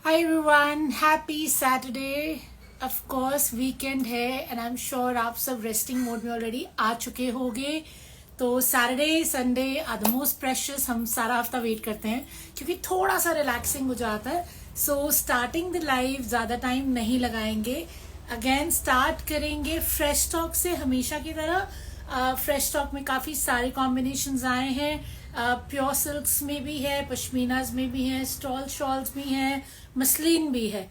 Hi everyone, happy Saturday. Of course weekend है and I am sure आप सब resting mode में already आ चुके होंगे। तो Saturday Sunday are the most precious, हम सारा हफ्ता वेट करते हैं क्योंकि थोड़ा सा रिलैक्सिंग हो जाता है। सो स्टार्टिंग द लाइव ज़्यादा टाइम नहीं लगाएंगे, अगेन स्टार्ट करेंगे फ्रेश टॉक से हमेशा की तरह। फ्रेश टॉक में काफ़ी सारे कॉम्बिनेशंस आए हैं, प्योर सिल्क्स में भी है, पश्मीनाज में भी है, स्टॉल शॉल्स भी हैं, मसलिन भी है,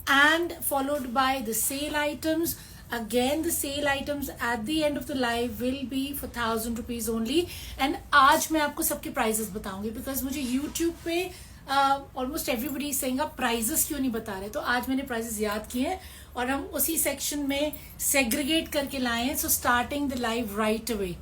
and followed by the sale items. Again the sale items at the end of the live will be for 1000 rupees only. And आज मैं आपको सबके प्राइजेस बताऊंगी बिकॉज मुझे यूट्यूब पे ऑलमोस्ट एवरीबडी सेइंग आप प्राइजेस क्यों नहीं बता रहे, तो आज मैंने प्राइजेस याद किए हैं और हम उसी सेक्शन में सेग्रीगेट करके लाए हैं। So starting the live right away.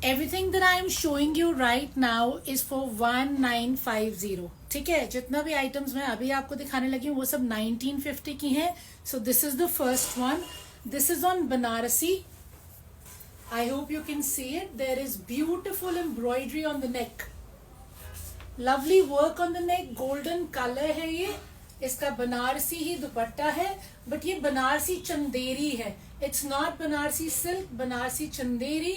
Everything that I am showing you right now is for 1950। ठीक है, जितना भी आइटम्स मैं अभी आपको दिखाने लगी हूँ वो सब 1950 की हैं। So this is the first one, this is on Banarasi. I hope you can see it. There is beautiful embroidery on the neck, lovely work on the neck, golden colour है ये। इसका बनारसी ही दुपट्टा है, बट ये बनारसी चंदेरी है, it's not Banarasi silk, Banarasi Chanderi.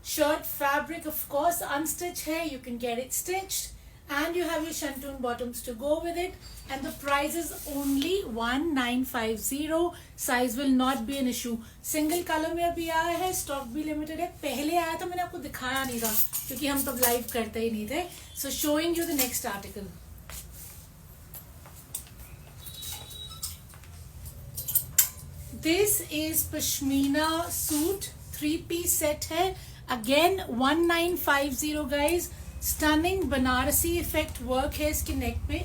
Shirt fabric of course unstitched hai, you can get it stitched and you have your shantung bottoms to go with it, and the price is only 1950। size will not be an issue। single color में अभी आया है, stock भी limited है। पहले आया था मैंने आपको दिखाया नहीं था क्योंकि हम तब लाइव करते ही नहीं थे। so showing you the next article। this is pashmina suit, 3-piece set है। Again 1950 guys. Stunning Banarasi effect work है इसके नेक पे,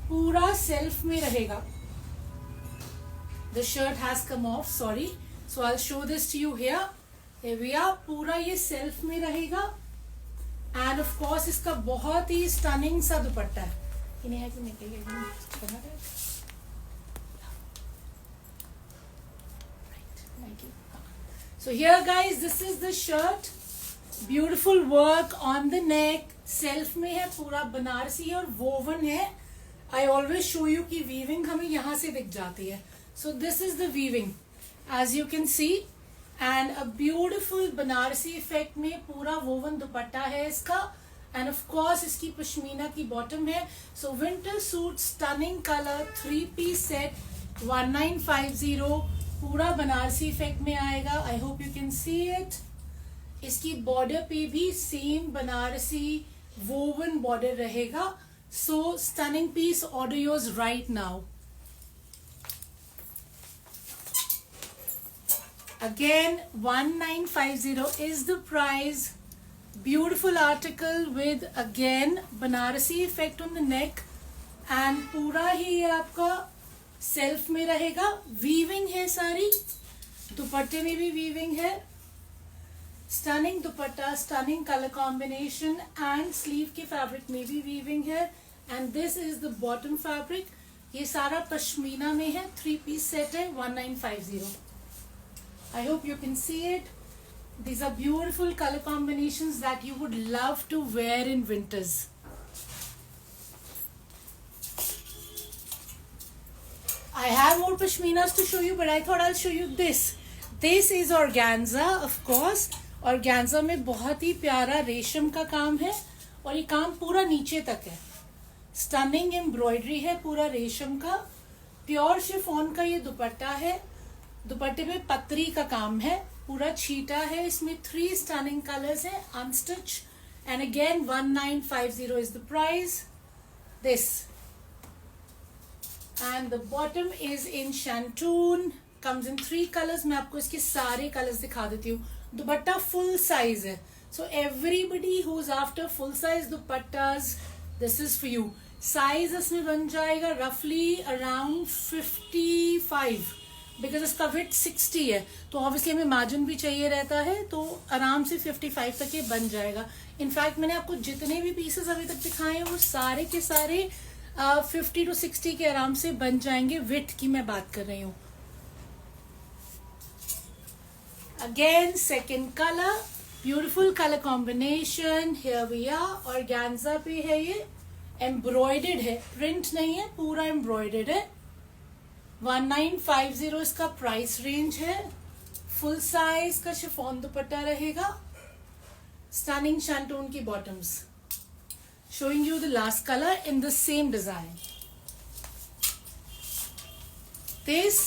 पूरा सेल्फ में रहेगा। The shirt has come off, sorry, so I show this to you here. पूरा ये self में रहेगा एंड ऑफ कोर्स इसका बहुत ही स्टनिंग सा दुपट्टा है। So here guys, this is the shirt, beautiful work on the neck, self में है, पूरा बनारसी और वोवन है। आई ऑलवेज शो यू की वीविंग हमें यहाँ से दिख जाती है। So this is the weaving as you can see, and a beautiful Banarasi effect में पूरा वोवन दुपट्टा है इसका, एंड ऑफ कोर्स इसकी पश्मीना की बॉटम है। So winter suit, stunning colour, 3-piece set, 1950, पूरा बनारसी इफेक्ट में आएगा। I hope you can see it. इसकी बॉर्डर पे भी सेम बनारसी वोवन बॉर्डर रहेगा। So stunning piece, order yours right now. Again 1950 is the price। beautiful article with again Banarasi effect on the neck, and पूरा ही ये आपका सेल्फ में रहेगा। वीविंग है सारी, दुपट्टे में भी वीविंग है। Stunning dupatta, stunning colour combination, and sleeve के फैब्रिक में भी वीविंग है। And this is the bottom fabric, ये सारा पश्मीना में है, 3-piece सेट है, 1950। I hope you can see it. These are beautiful colour combinations that you would love to wear in winters. I have more pashminas to show you, but I thought I'll show you this. This is organza, of course। organza में बहुत ही प्यारा रेशम का काम है और ये काम पूरा नीचे तक है। स्टनिंग एम्ब्रॉयडरी है पूरा रेशम का। प्योर शिफॉन का ये दुपट्टा है, दुपट्टे पे पतरी का काम है, पूरा छीटा है। इसमें 3 स्टनिंग कलर्स है, unstitch, and again 1950 is the price। this and the bottom is in shantoon, comes in 3 colors। मैं आपको इसके सारे कलर्स दिखा देती हूँ। दुपट्टा फुल साइज है, so everybody who's after full size दुपट्टास, this is for you। Size इसमें बन जाएगा रफली अराउंड 55, बिकॉज इसका विथ 60 है, तो ऑब्वियसली हमें मार्जिन भी चाहिए रहता है, तो आराम से 55 तक ये बन जाएगा। इनफैक्ट मैंने आपको जितने भी पीसेस अभी तक दिखाए हैं वो सारे के सारे 50 to 60 के आराम से बन जाएंगे। विथ की मैं बात कर रही हूँ। Again second colour, beautiful colour combination, here we are. Organza पे है ये, एम्ब्रॉयडर्ड है, प्रिंट नहीं है, पूरा एम्ब्रॉयडर्ड है। 1950 इसका प्राइस रेंज है। फुल साइज का शिफॉन दुपट्टा रहेगा। स्टनिंग शैंटून की bottoms. Showing you the last color in the same design. This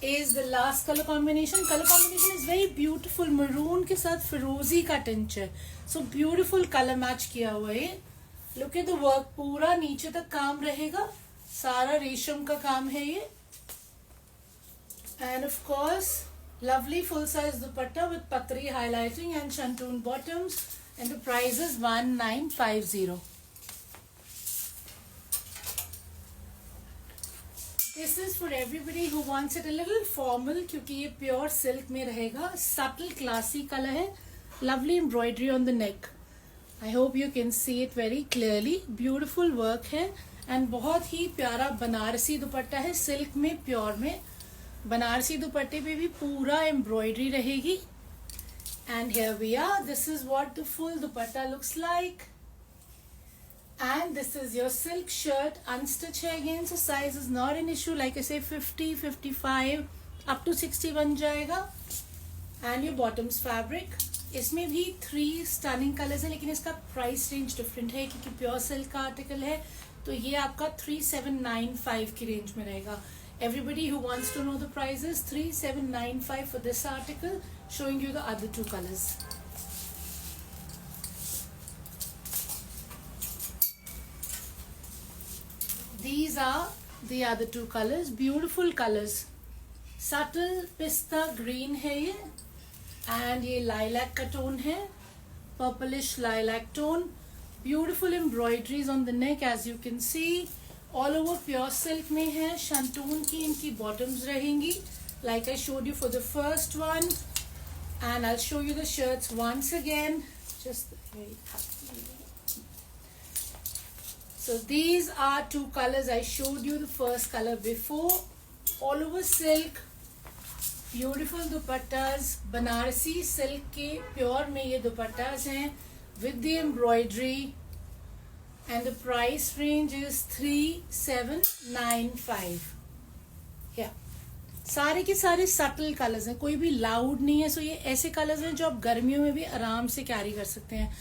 is the last color combination. Color combination is very beautiful. Maroon के साथ फिरोजी का टिंच है. So beautiful color match किया हुआ है. Look at the work. पूरा नीचे तक काम रहेगा. सारा रेशम का काम है ये. And of course, lovely full size dupatta with patri highlighting and shantoon bottoms. And the price is 1950. This is for everybody who wants it a little formal, क्योंकि ये प्योर सिल्क में रहेगा. Subtle classy color है. Lovely embroidery on the neck. I hope you can see it very clearly. Beautiful work है and बहुत ही प्यारा बनारसी दुपट्टा है. Silk में, प्योर में. बनारसी दुपट्टे पे भी पूरा एम्ब्रॉयडरी रहेगी. And here we are. This is what the full dupatta looks like. And this is your silk shirt. Unstitched है again, so size is not an issue. Like I say, 50, 55, up to 60 बन जाएगा. And your bottoms fabric. इसमें भी 3 stunning colors है, लेकिन इसका price range different है क्योंकि pure silk का article है. तो ये आपका 3795 की range में रहेगा. Everybody who wants to know the prices, 3795 for this article. Showing you the other 2 colors. These are the other 2 colors. Beautiful colors. Subtle pista green है ये, and ये lilac का tone है, purplish lilac tone. Beautiful embroideries on the neck, as you can see. All over pure silk में है. shantoon की इनकी bottoms रहेंगी, like I showed you for the first one. And I'll show you the shirts once again. Just so these are 2 colors. I showed you the first color before. All over silk, beautiful dupattas. Banarasi silk के pure में ये dupattas हैं with the embroidery. And the price range is 3795. Yeah. सारे के सारे subtle colours हैं, कोई भी लाउड नहीं है. सो ये ऐसे कलर्स हैं जो आप गर्मियों में भी आराम से कैरी कर सकते हैं.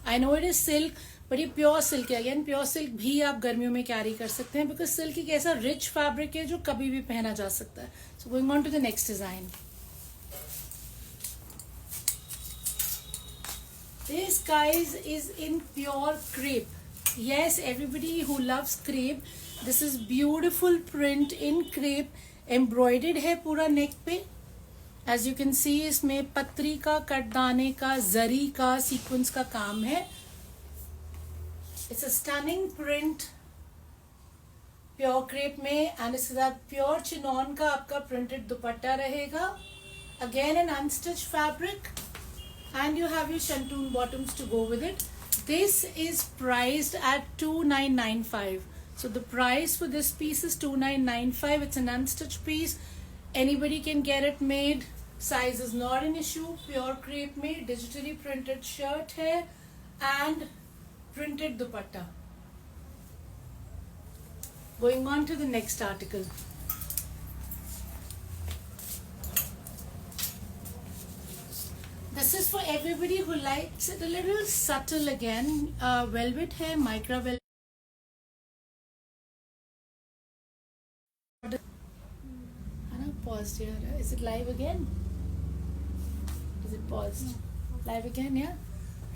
I know it is silk, but ये प्योर सिल्क है. अगेन प्योर सिल्क भी आप गर्मियों में कैरी कर सकते हैं, बिकॉज सिल्क एक ऐसा रिच फैब्रिक है जो कभी भी पहना जा सकता है. So going on to the next design. This guys is in pure crepe. Yes, everybody who loves crepe, this is beautiful print in crepe. Embroidered है पूरा neck पे. As you can see, इसमें पत्री का, कटदाने का, जरी का, sequence का काम है. It's a stunning print pure crepe में, and इसके साथ pure chinon का आपका printed दुपट्टा रहेगा. Again an unstitched fabric, and you have your shantoon bottoms to go with it. This is priced at 2995. So the price for this piece is 2995. It's an unstitched piece. Anybody can get it made. Size is not an issue. Pure crepe made, digitally printed shirt hai and printed dupatta. Going on to the next article. This is for everybody who likes it a little subtle again. Velvet है, micro velvet. Paused here. Is it live again? Is it paused? Live again, yeah?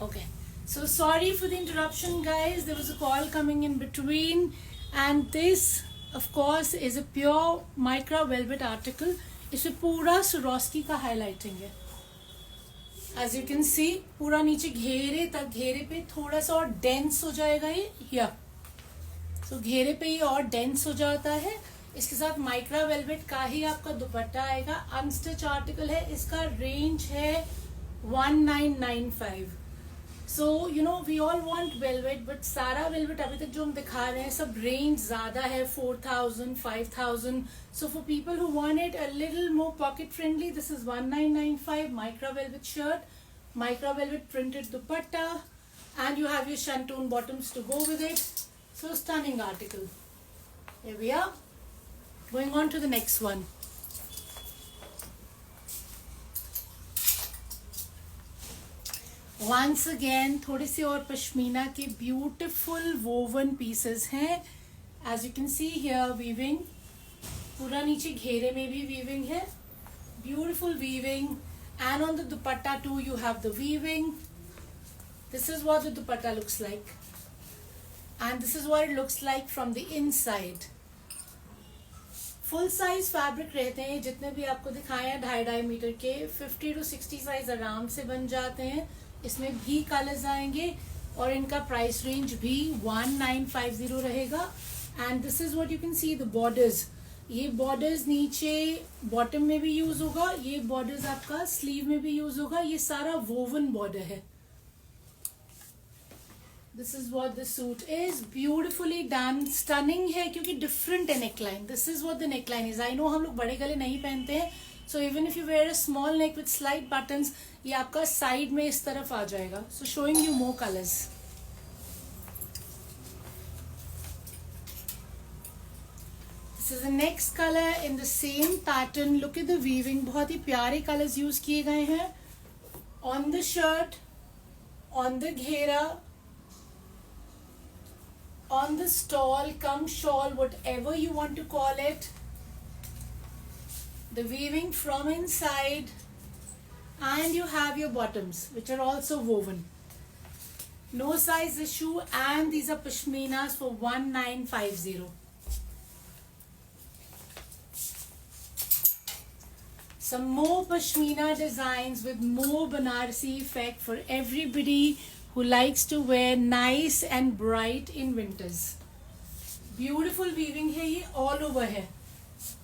Okay. So sorry for the interruption, guys. There was a call coming in between. And this, of course, is a pure micro velvet article. इसमें पूरा Swarovski का highlighting है. As you can see, पूरा नीचे घेरे तक, घेरे पे थोड़ा सा और डेंस हो जाएगा ये. या तो घेरे पे ये और डेंस हो जाता है. इसके साथ माइक्रा वेलवेट का ही आपका दुपट्टा आएगा. अनस्टिच आर्टिकल है. इसका रेंज है 1995. So you know we all want velvet, but सारा वेलवेट अभी तक जो हम दिखा रहे हैं सब रेंज ज्यादा है, 4000 5000. So for people who want it a little more pocket friendly, this is 1995 micro velvet shirt, micro velvet printed dupatta, and you have your shantung bottoms to go with it. So stunning article. Here we are. Going on to the next one. Once again थोड़े से और पश्मीना के beautiful woven pieces हैं. As you can see here weaving, पूरा नीचे घेरे में भी weaving है, beautiful weaving, and on the dupatta too you have the weaving. This is what the dupatta looks like, and this is what it looks like from the inside. Full size fabric रहते हैं जितने भी आपको दिखाए हैं, 2.5 metre के, 50 to 60 size आराम से बन जाते हैं. इसमें भी कलर्स आएंगे और इनका प्राइस रेंज भी 1950 रहेगा. And this is what you can see the borders. ये बॉर्डर्स नीचे बॉटम में भी यूज होगा, ये बॉर्डर्स आपका स्लीव में भी यूज होगा. ये सारा वोवन बॉर्डर है. This is what the suit is, beautifully done, stunning है क्योंकि डिफरेंट है neckline. This is what the neckline is. I know हम लोग बड़े गले नहीं पहनते हैं, so even if you wear a small neck with slight buttons, ये आपका साइड में इस तरफ आ जाएगा. So showing you more colours. This is the next colour in the same pattern. Look at the weaving, बहुत ही प्यारे कलर्स यूज किए गए हैं on the shirt, on the घेरा, on the stall, come shawl, whatever you want to call it. The weaving from inside, and you have your bottoms which are also woven. No size issue, and these are pashminas for 1950. Some more pashmina designs with more Banarasi effect for everybody who likes to wear nice and bright in winters. Beautiful weaving है, ये all over है,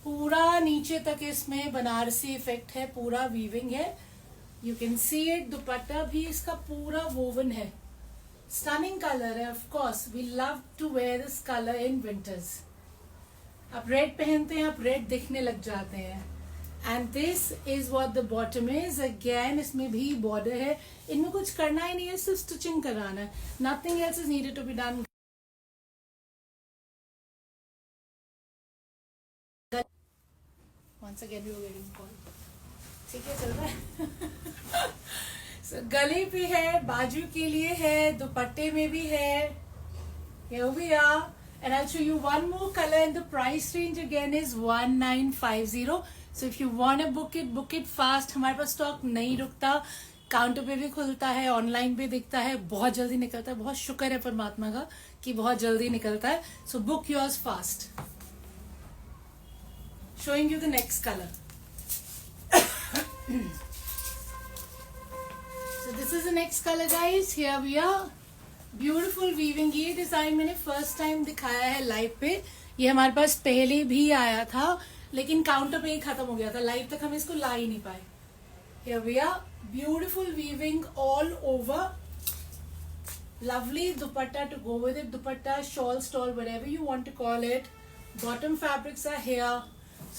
पूरा नीचे तक इसमें Banarasi effect है, पूरा weaving है. You can see it. दुपट्टा भी इसका पूरा woven है. Stunning color है. Of course we love to wear this color in winters. आप रेड पहनते हैं, आप रेड दिखने लग जाते हैं. And this is what the bottom is. Again इसमें भी border है. इनमें कुछ करना ही नहीं है, सिर्फ स्टिचिंग कराना है. Nothing else is needed to be done. Once again we were getting call. ठीक है, चल रहा है. So, गले पे है, बाजू के लिए है, दुपट्टे में भी है. Here we are. And I'll show you one more color, and the price range again is 1950. So if you want to book it fast. हमारे पास स्टॉक नहीं रुकता, काउंटर पे भी खुलता है, ऑनलाइन भी दिखता है, बहुत जल्दी निकलता है. बहुत शुक्र है परमात्मा का कि बहुत जल्दी निकलता है. So book yours fast. Showing you the next colour. So this is the next colour guys. Here we are. Beautiful weaving. ये डिजाइन मैंने फर्स्ट टाइम दिखाया है लाइव पे. ये हमारे पास पहले भी आया था, लेकिन काउंटर पे ही खत्म हो गया था. लाइव तक हम इसको ला ही नहीं पाए. Here we are. Beautiful weaving all over. Lovely dupatta to go with it. Dupatta, shawl, stole, whatever you want to call it. Bottom fabrics are here.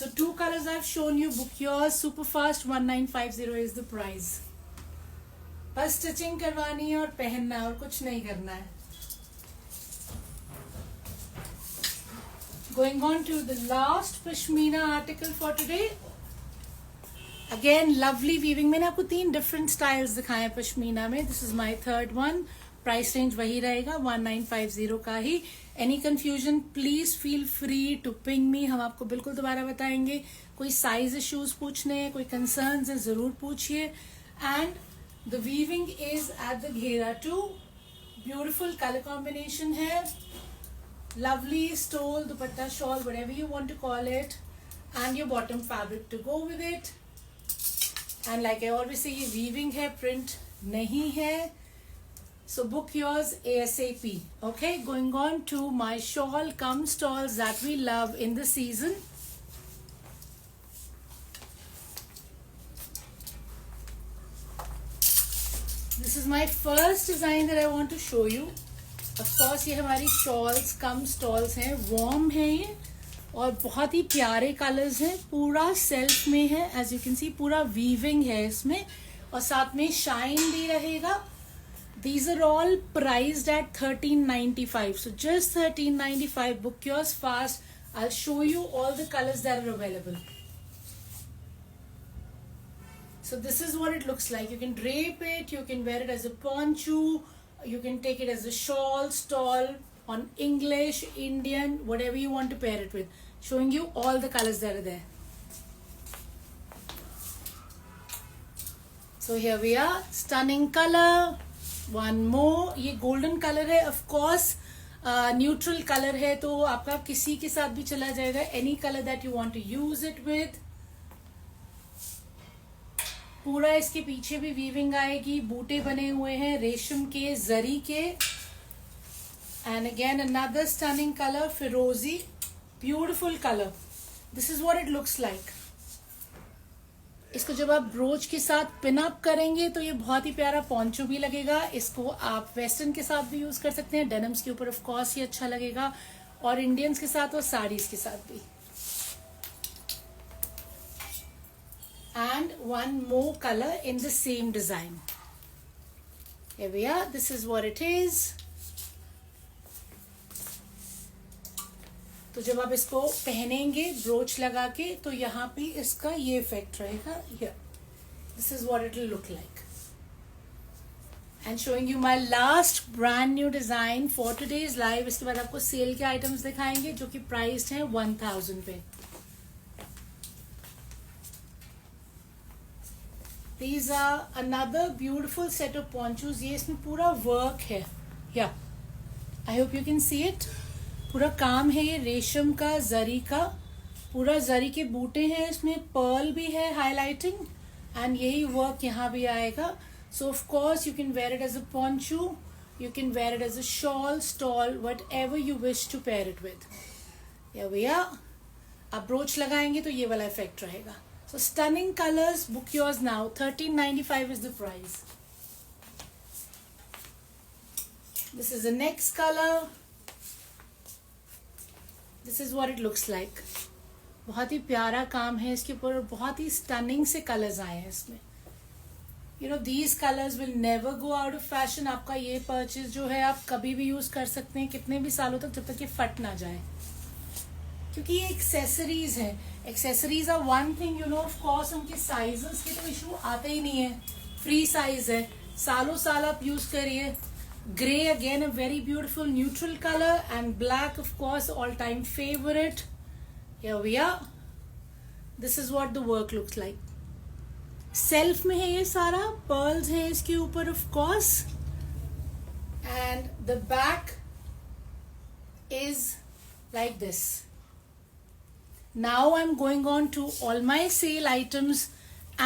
So 2 colors I've shown you. Book yours super fast. 1950 is the price. बस stitching करवानी है और पहनना है और कुछ नहीं करना है. Going on to the last pashmina article for today. Again lovely weaving. मैंने आपको 3 different styles दिखाए हैं पश्मीना में. This is my third one. Price range वही रहेगा 1950 का ही. Any confusion please feel free to ping me. हम आपको बिल्कुल दोबारा बताएंगे. कोई size issues पूछने हैं, कोई concerns हैं, जरूर पूछिए. And the weaving is at the घेरा too. Beautiful color combination है. Lovely stole, dupatta, shawl, whatever you want to call it, and your bottom fabric to go with it. And like I always say, ये weaving है, print नहीं है. So book yours ASAP. Okay, going on to my shawl cum stalls that we love in the season. This this is my first design that I want to show you. Of course ये हमारी shawls cum stoles हैं, warm है ये और बहुत ही प्यारे colours हैं. पूरा सेल्फ में है, एज यू कैन सी पूरा वीविंग है इसमें और साथ में शाइन भी रहेगा. These are all priced at $13.95. So just $13.95. Book yours fast. I'll show you all the colors that are available. So this is what it looks like. You can drape it. You can wear it as a poncho. You can take it as a shawl, stole, on English, Indian, whatever you want to pair it with. Showing you all the colors that are there. So here we are. Stunning color. One more. ये golden colour है. Of course neutral colour है तो आपका किसी के साथ भी चला जाएगा. Any colour that you want to use it with. पूरा इसके पीछे भी वीविंग आएगी. बूटे बने हुए हैं रेशम के, जरी के. And again another stunning colour, फिरोजी. Beautiful colour. This is what it looks like. इसको जब आप ब्रोच के साथ पिन अप करेंगे तो ये बहुत ही प्यारा पॉन्चो भी लगेगा. इसको आप वेस्टर्न के साथ भी यूज कर सकते हैं. डेनिम्स के ऊपर ऑफ कोर्स ये अच्छा लगेगा और इंडियंस के साथ और साड़ीज के साथ भी. And one more colour in the same design. Here we are. This is what it is. तो जब आप इसको पहनेंगे ब्रोच लगा के तो यहाँ पे इसका ये इफेक्ट रहेगा. Here this is what it will look like. And showing you my last brand new design for today's live. इसके बाद आपको सेल के आइटम्स दिखाएंगे जो कि प्राइस्ड हैं 1000 पे. These are another beautiful set of ponchos. ये इसमें पूरा वर्क है. या I hope you can see it. पूरा काम है ये रेशम का, जरी का. पूरा जरी के बूटे हैं इसमें. पर्ल भी है हाईलाइटिंग एंड यही वर्क यहाँ भी आएगा. So of course you can wear it as a poncho. You can wear it as a shawl, stole, whatever you wish to pair it with. या भैया आप ब्रोच लगाएंगे तो ये वाला इफेक्ट रहेगा. So stunning colours. Book yours now. $13.95 is the price. This is the next colour. This is what it looks like. बहुत ही प्यारा काम है इसके ऊपर. बहुत ही स्टनिंग से कलर्स आए हैं इसमें. You know these colours will never go out of fashion. आपका ये परचेज जो है आप कभी भी यूज कर सकते हैं कितने भी सालों तक, जब तक ये फट ना जाए. क्योंकि ये एक्सेसरीज है. Accessories are one thing. You know of course उनके साइजेस के तो इशू आते ही नहीं है. फ्री साइज है. सालों साल आप यूज करिए. Grey again, a very beautiful neutral color, and black of course all time favorite. Here we are. This is what the work looks like. Self में है ये सारा. Pearls है इसके ऊपर of course, and the back is like this. Now I'm going on to all my sale items,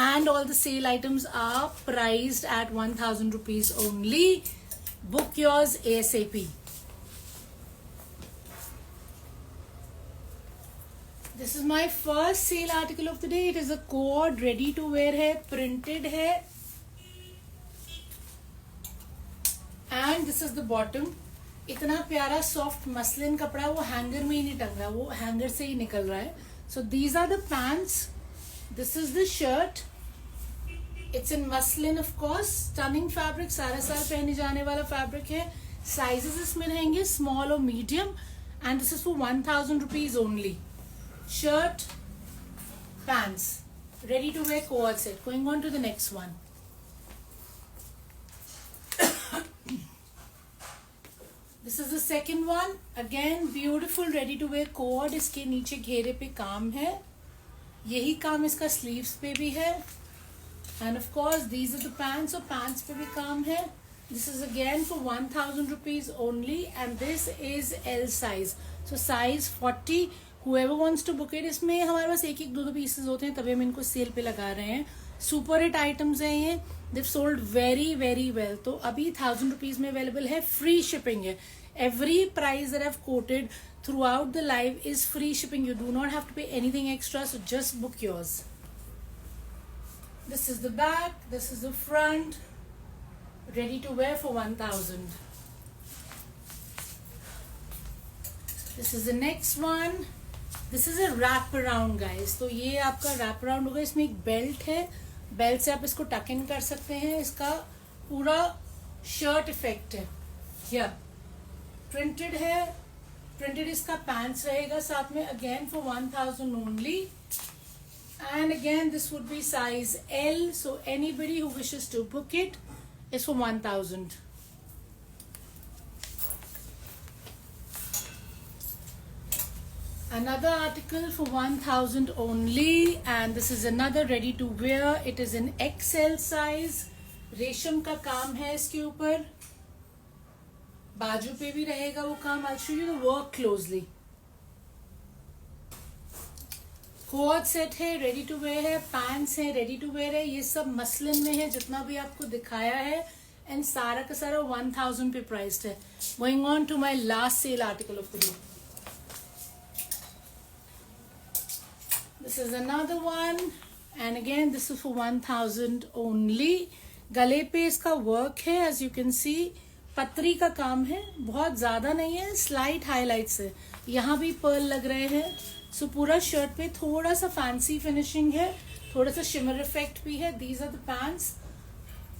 and all the sale items are priced at 1000 rupees only. Book yours ASAP. This is my first sale article of the day. It is a cord, ready to wear है, printed है. And this is the bottom. इतना प्यारा soft muslin कपड़ा. वो hanger में ही नहीं टंग रहा, वो हैंगर से ही निकल रहा है. So these are the pants. This is the shirt. It's in muslin of course. Stunning fabric. सारा साल पहने जाने वाला फैब्रिक है. साइजेस इसमें रहेंगे स्मॉल और medium. And this is for 1000 rupees only. Shirt, pants, ready to wear co-ord set. Going on to the next one. This is the second one. Again beautiful ready to wear co-ord. इसके नीचे घेरे पे काम है. यही काम इसका sleeves पे भी है. And of course these are the pants. So pants पे भी काम है. This is again for 1000 rupees only, and this is L size. So size 40. Whoever wants to book it. इसमें हमारे पास एक एक दो पीसेस होते हैं तभी हम इनको सेल पे लगा रहे हैं. सुपर हिट आइटम्स हैं ये. They've sold very very well. तो अभी 1000 rupees में अवेलेबल है. फ्री शिपिंग है. Every price that I've quoted throughout the live is free shipping. You do not have to pay anything extra. So just book yours. This is the back. This is the front. ready to wear for 1000. This is the next one. This is a wrap around guys. तो ये आपका wrap around होगा. इसमें एक belt है, belt से आप इसको टक इन कर सकते हैं. इसका पूरा शर्ट इफेक्ट है. या प्रिंटेड है, प्रिंटेड इसका पैंट्स रहेगा साथ में. Again for 1000 only. And again this would be size L, so anybody who wishes to book it is for 1000. Another article for 1000 only, and this is another ready to wear. It is in XL size. रेशम का काम है इसके ऊपर, बाजू पे भी रहेगा वो काम. I'll show you the work closely. Coat set है, रेडी टू वेयर है, पैंट्स है, रेडी टू वेयर है. ये सब मसलिन में है जितना भी आपको दिखाया है, एंड सारा का सारा 1000 पे प्राइस्ड है. Going on to my last sale article of the day. This is another one, and again this is for 1000 only. गले पे इसका वर्क है, एज यू कैन सी. पतरी का काम है, बहुत ज्यादा नहीं है, स्लाइट हाईलाइट्स है. यहाँ भी पर्ल लग रहे हैं. सो पूरा शर्ट पे थोड़ा सा फैंसी फिनिशिंग है, थोड़ा सा शिमर इफेक्ट भी है. These are the pants.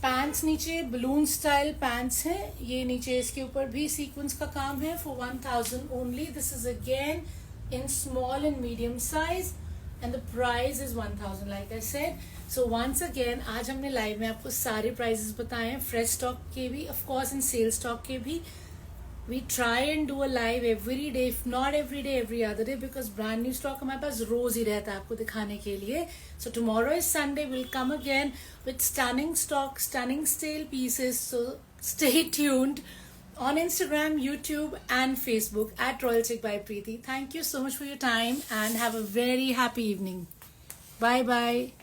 Pants नीचे बलून स्टाइल पैंट्स हैं. ये नीचे इसके ऊपर भी सीक्वेंस का काम है for 1000 only. This is again in small and medium size, and the price is 1000 like I said. So once again आज हमने लाइव में आपको सारे प्राइसेस बताए हैं, फ्रेश स्टॉक के भी of course and sale stock के भी. We try and do a live every day, if not every day, every other day, because brand new stock हमारे पास रोज ही रहता है आपको दिखाने के लिए. So tomorrow is Sunday. We'll come again with stunning stock, stunning style pieces. So stay tuned on Instagram, YouTube, and Facebook at Royal Chic by Preeti. Thank you so much for your time and have a very happy evening. Bye bye.